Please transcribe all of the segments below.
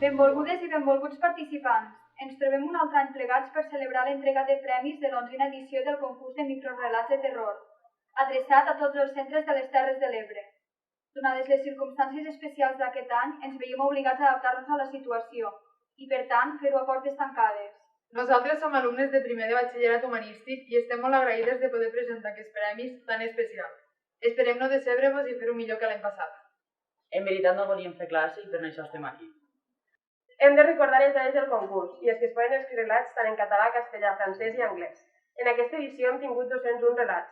Benvolgudes i benvolguts participants. Ens trobem un altre any plegats per celebrar l'entrega de premis de l'11a edició del concurs de microrelats de terror, adreçat a tots els centres de les Terres de l'Ebre. Donades les circumstàncies especials d'aquest any, ens veiem obligats a adaptar-nos a la situació i, per tant, fer-ho a portes tancades. Nosaltres som alumnes de primer de batxillerat humanístic i estem molt agraïdes de poder presentar aquests premis tan especials. Esperem no decebre-vos i fer-ho millor que l'any passat. En veritat no volíem fer classe i per això estem aquí. Hem de recordar els dades del concurs i és que es poden escriure relats tant en català, castellà, francès i anglès. En aquesta edició hem tingut 201 relats,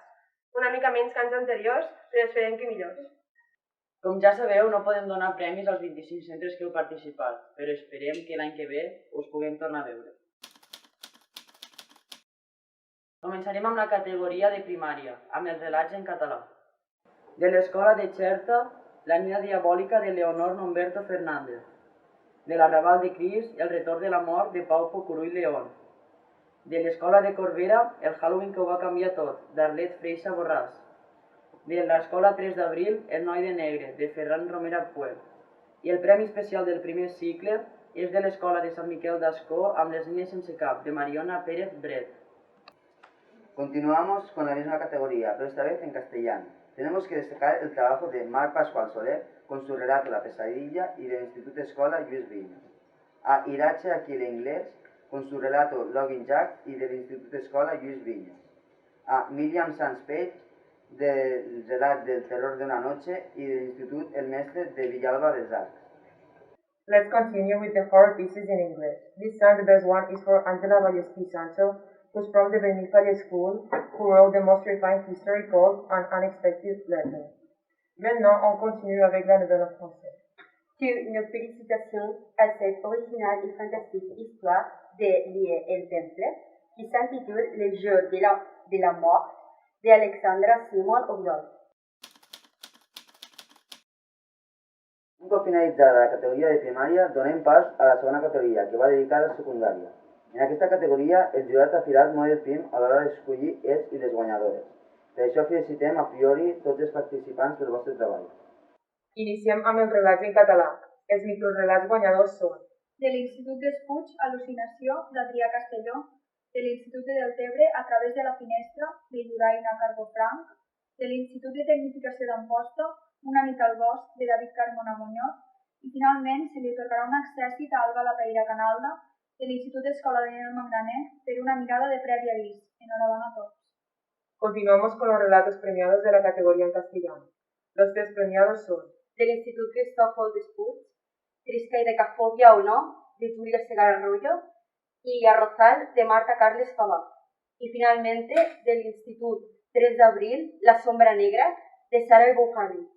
una mica menys que anys anteriors, però esperem que millors. Com ja sabeu, no podem donar premis als 25 centres que heu participat, però esperem que l'any que ve us puguem tornar a veure. Començarem amb la categoria de primària, amb els relats en català. De l'escola de Xerta, La nina diabòlica de Leonor Nomberto Fernández. De l'Arrabal de Crist, El retorn de la mort de Pau Pocurull León. De l'escola de Corbera, El Halloween que ho va canviar tot, d'Arlet Freixa Borràs. De l'escola 3 d'abril, El noi de negre, de Ferran Romera Puel. I el premi especial del primer cicle és de l'escola de Sant Miquel d'Ascó amb les niñas sense cap, de Mariona Pérez Bret. Continuamos con la misma categoría, pero esta vez en castellano. Tenemos que destacar el trabajo de Marc Pascual Soler con su relato La pesadilla y del Instituto Escola Lluís Viñas. A Irache Aquile Inglés con su relato Logging Jack y del Instituto Escola Lluís Viñas. A Miriam Sanz Page del relat del terror de una noche y del Instituto El Mestre de Villalba dels Arcs. Let's continue with the horror pieces in English. This time the best one is for Angela Vallespí Sancho, who's from the Benilfaria School, who wrote the most refined history called An Unexpected Letter. Maintenant, on continue avec la nouvelle en français. Nos félicitations à cette originale et fantastique histoire de Lié el Temple, qui s'intitule Le jeu de la mort, de Alexandra Simon Oriol. Un cop finalitzada la categoria de primària, donem pas a la segona categoria, que va dedicada a secundària. En aquesta categoria, el jurat ha filat molt el prim a l'hora d'escollir els i les guanyadores. Per això felicitem a priori tots els participants pel vostre treball. Iniciem amb els relats en català. Els microrelats guanyadors són De l'Institut d'Espuig, Al·lucinació, d'Adrià Castelló, de l'Institut de Deltebre, A través de la finestra, de Lluraina Carbofranc, de l'Institut de Tecnificació d'Amposta, Una nit al bosc, de David Carmona Muñoz, i finalment se li atorgarà un accèssit a Alba Lapeira Canalda, de l'Institut d'Escola de Nino Mangraner, per una mirada de previ avís. Enhorabuena a tots. Continuamos con los relatos premiados de la categoría en castellano. Los tres premiados son Del Institut Cristòfol d'Espuig, Trisca y Decafobia o no, de Julia Segarra Arroyo, y Arrozal, de Marta Carles Favà. Y finalmente, del Institut 3 d'abril, La sombra negra, de Sara Bouhani.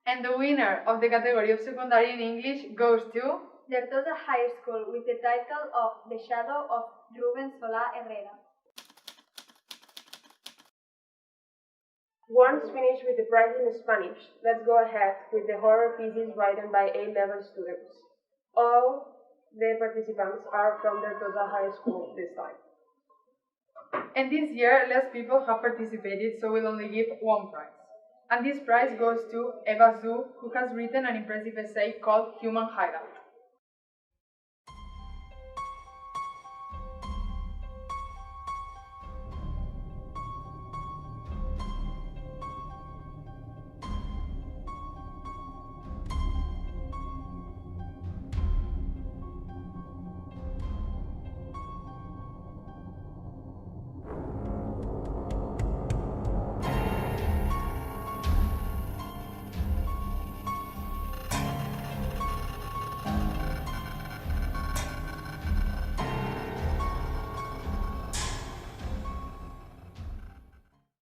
And the winner of the category of secondary in English goes to Dertosa High School with the title of The Shadow of Rubén Solá Herrera. Once finished with the prize in Spanish, let's go ahead with the horror pieces written by A-level students. All the participants are from the Dertosa High School this time. And this year, less people have participated, so we'll only give one prize. And this prize goes to Eva Zhu, who has written an impressive essay called Human Hideout.